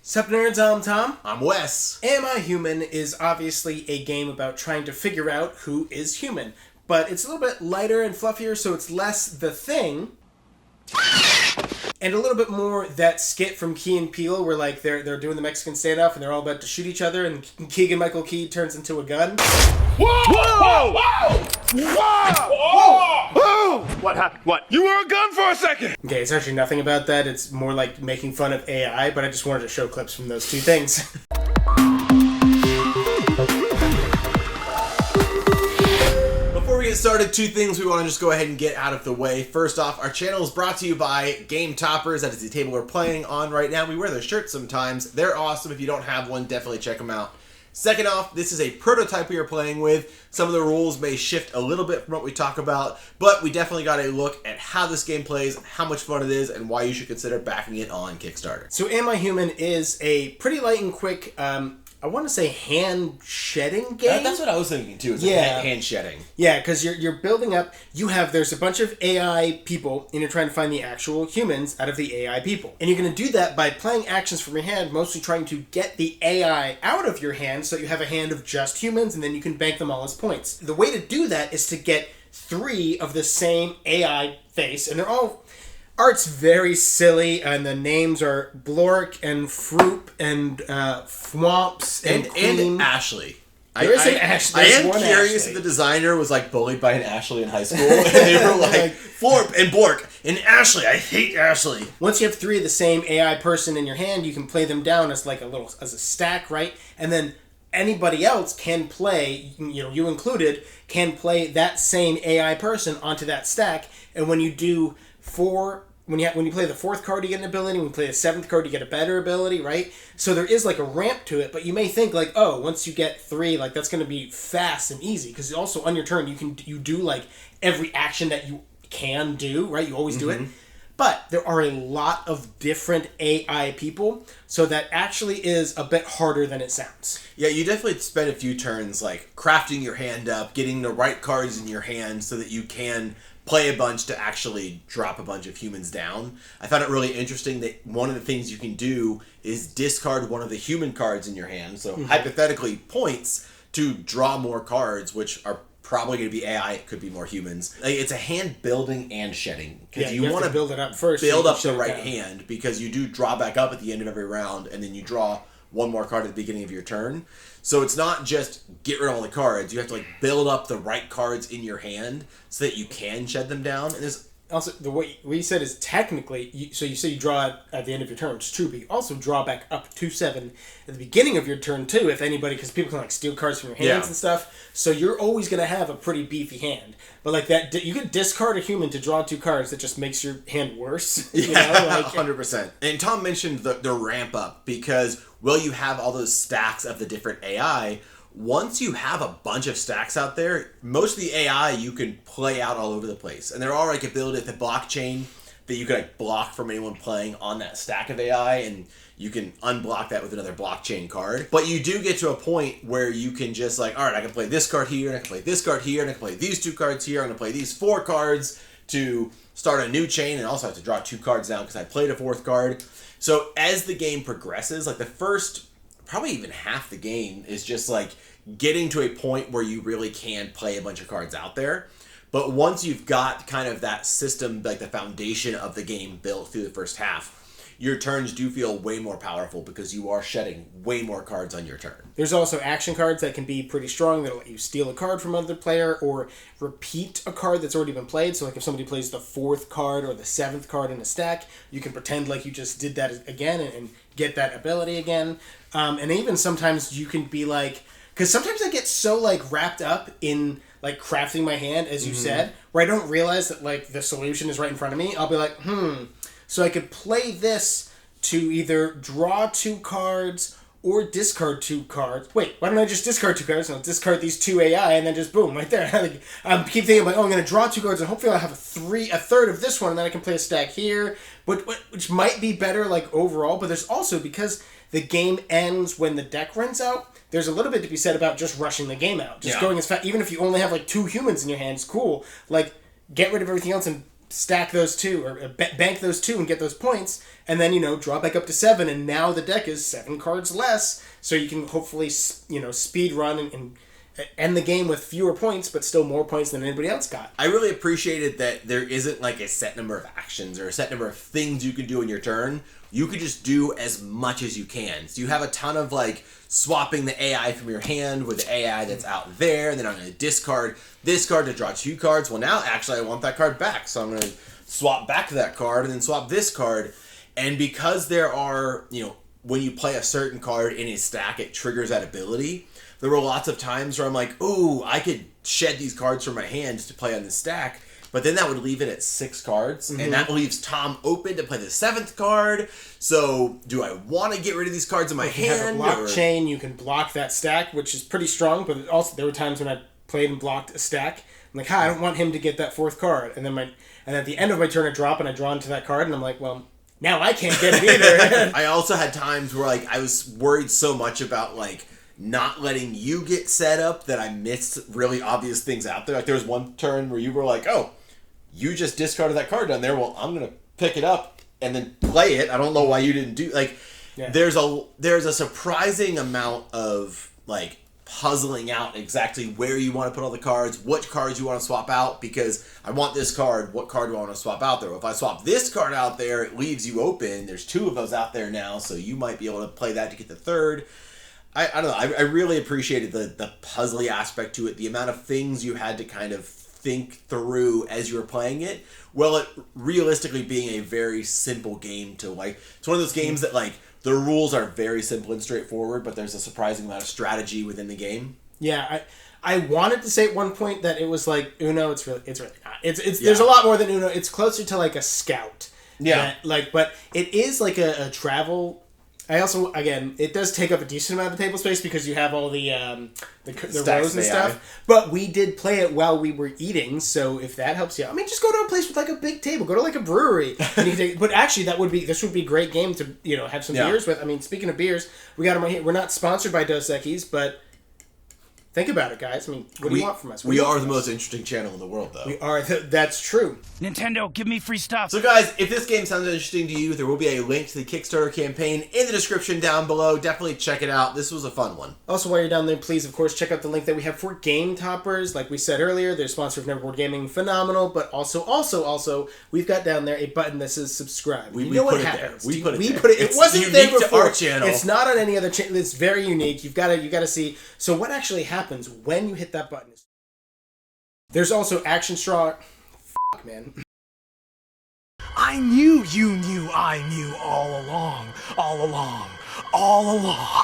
Sup nerds, I'm Tom. I'm Wes. Am I Human is obviously a game about trying to figure out who is human. But it's a little bit lighter and fluffier, so it's less The Thing. And a little bit more that skit from Key and Peele where like they're doing the Mexican standoff and they're all about to shoot each other and Keegan-Michael Key turns into a gun. Whoa! Whoa! Whoa! Whoa! Whoa! What happened? What? You were a gun for a second! Okay, it's actually nothing about that. It's more like making fun of AI, but I just wanted to show clips from those two things. Before we get started, two things we want to just go ahead and get out of the way. First off, our channel is brought to you by GameToppers. That is the table we're playing on right now. We wear their shirts sometimes. They're awesome. If you don't have one, definitely check them out. Second off, this is a prototype we are playing with. Some of the rules may shift a little bit from what we talk about, but we definitely got a look at how this game plays, how much fun it is, and why you should consider backing it on Kickstarter. So Am I Human is a pretty light and quick, I want to say hand shedding game? That's what I was thinking too, is hand shedding. Yeah, because you're building up, there's a bunch of AI people, and you're trying to find the actual humans out of the AI people. And you're going to do that by playing actions from your hand, mostly trying to get the AI out of your hand so that you have a hand of just humans, and then you can bank them all as points. The way to do that is to get 3 of the same AI face, and they're all... Art's very silly, and the names are Blork and Froop and Fwomps and Ashley. There is an Ashley. I am curious if the designer was like bullied by an Ashley in high school, and they were like, Florp and Bork and Ashley. I hate Ashley. Once you have 3 of the same AI person in your hand, you can play them down as like as a stack, right? And then anybody else can play, you included, can play that same AI person onto that stack. And when you do 4. When you play the 4th card, you get an ability. When you play the 7th card, you get a better ability, right? So there is like a ramp to it, but you may think like, oh, once you get 3, like that's going to be fast and easy. Because also on your turn, you do like every action that you can do, right? You always do it. But there are a lot of different AI people, so that actually is a bit harder than it sounds. Yeah, you definitely spend a few turns like crafting your hand up, getting the right cards in your hand so that you can play a bunch to actually drop a bunch of humans down. I found it really interesting that one of the things you can do is discard one of the human cards in your hand, so hypothetically points to draw more cards, which are probably going to be AI. It could be more humans. Like, it's a hand building and shedding. Because you want to build it up first. Build up the right hand, because you do draw back up at the end of every round, and then you draw one more card at the beginning of your turn. So it's not just get rid of all the cards. You have to like build up the right cards in your hand so that you can shed them down. And there's also the way you said is technically, so you say you draw it at the end of your turn, which is true, but you also draw back up to 7 at the beginning of your turn too, if anybody, because people can like steal cards from your hands and stuff. So you're always going to have a pretty beefy hand. But like that, you could discard a human to draw 2 cards. That just makes your hand worse. Yeah, 100%. And Tom mentioned the ramp up, because will you have all those stacks of the different AI? Once you have a bunch of stacks out there, most of the AI you can play out all over the place. And they're all like ability at the blockchain that you can like block from anyone playing on that stack of AI, and you can unblock that with another blockchain card. But you do get to a point where you can just like, all right, I can play this card here, and I can play this card here, and I can play these 2 cards here, I'm going to play these 4 cards to start a new chain, and also have to draw 2 cards down because I played a 4th card. So as the game progresses, like the first, probably even half the game is just like getting to a point where you really can play a bunch of cards out there. But once you've got kind of that system, like the foundation of the game built through the first half, your turns do feel way more powerful because you are shedding way more cards on your turn. There's also action cards that can be pretty strong that'll let you steal a card from another player or repeat a card that's already been played. So like if somebody plays the 4th card or the 7th card in a stack, you can pretend like you just did that again and get that ability again. And even sometimes you can be like, because sometimes I get so like wrapped up in like crafting my hand, as you said, where I don't realize that like the solution is right in front of me. I'll be like, so I could play this to either draw 2 cards or discard 2 cards. Wait, why don't I just discard 2 cards and I'll discard these 2 AI and then just boom, right there. Like, I keep thinking like, I'm going to draw 2 cards and hopefully I'll have a third of this one, and then I can play a stack here, which might be better like overall. But there's also, because the game ends when the deck runs out, there's a little bit to be said about just rushing the game out. Just going as fast, even if you only have like 2 humans in your hands, cool. Like, get rid of everything else and stack those 2 or bank those 2 and get those points, and then draw back up to 7, and now the deck is 7 cards less, so you can hopefully speed run and end the game with fewer points, but still more points than anybody else got. I really appreciated that there isn't like a set number of actions or a set number of things you can do in your turn. You could just do as much as you can. So you have a ton of like swapping the AI from your hand with the AI that's out there, and then I'm going to discard this card to draw 2 cards. Well, now actually I want that card back, so I'm going to swap back that card and then swap this card. And because there are, when you play a certain card in a stack, it triggers that ability. There were lots of times where I'm like, ooh, I could shed these cards from my hand to play on the stack, but then that would leave it at 6 cards, and that leaves Tom open to play the 7th card. So, do I want to get rid of these cards in my hand? You have a blockchain, you can block that stack, which is pretty strong, but also there were times when I played and blocked a stack. I'm like, I don't want him to get that 4th card. And then at the end of my turn, I drop and I draw into that card, and I'm like, well, now I can't get it either. I also had times where like I was worried so much about like not letting you get set up that I missed really obvious things out there. Like there was one turn where you were like, oh, you just discarded that card down there. Well, I'm going to pick it up and then play it. I don't know why you didn't do there's a surprising amount of like puzzling out exactly where you want to put all the cards, what cards you want to swap out, because I want this card, what card do I want to swap out there? Well, if I swap this card out there, it leaves you open. There's 2 of those out there now, so you might be able to play that to get the 3rd. I don't know. I really appreciated the puzzly aspect to it, the amount of things you had to kind of think through as you were playing it. Well, it realistically being a very simple game to like. It's one of those games that like the rules are very simple and straightforward, but there's a surprising amount of strategy within the game. Yeah, I wanted to say at one point that it was like Uno. It's really not. It's there's a lot more than Uno. It's closer to like a Scout. Yeah. But it is like a travel. I also, again, it does take up a decent amount of table space because you have all the rows and stuff. But we did play it while we were eating, so if that helps you out, I mean, just go to a place with like a big table. Go to like a brewery. And you can but actually, this would be a great game to have some beers with. I mean, speaking of beers, we got them right here. We're not sponsored by Dos Equis, but think about it, guys. I mean, what do you want from us? We are the most interesting channel in the world, though. We are. That's true. Nintendo, give me free stuff. So, guys, if this game sounds interesting to you, there will be a link to the Kickstarter campaign in the description down below. Definitely check it out. This was a fun one. Also, while you're down there, please, of course, check out the link that we have for GameToppers. Like we said earlier, they're sponsor of Neverboard Gaming. Phenomenal. But also, we've got down there a button that says subscribe. We know put what it happens. there. We put it there. It wasn't there before. To our channel. It's not on any other channel. It's very unique. You got to see. So what actually happens when you hit that button? There's also action straw. Fuck, man. I knew you knew I knew all along.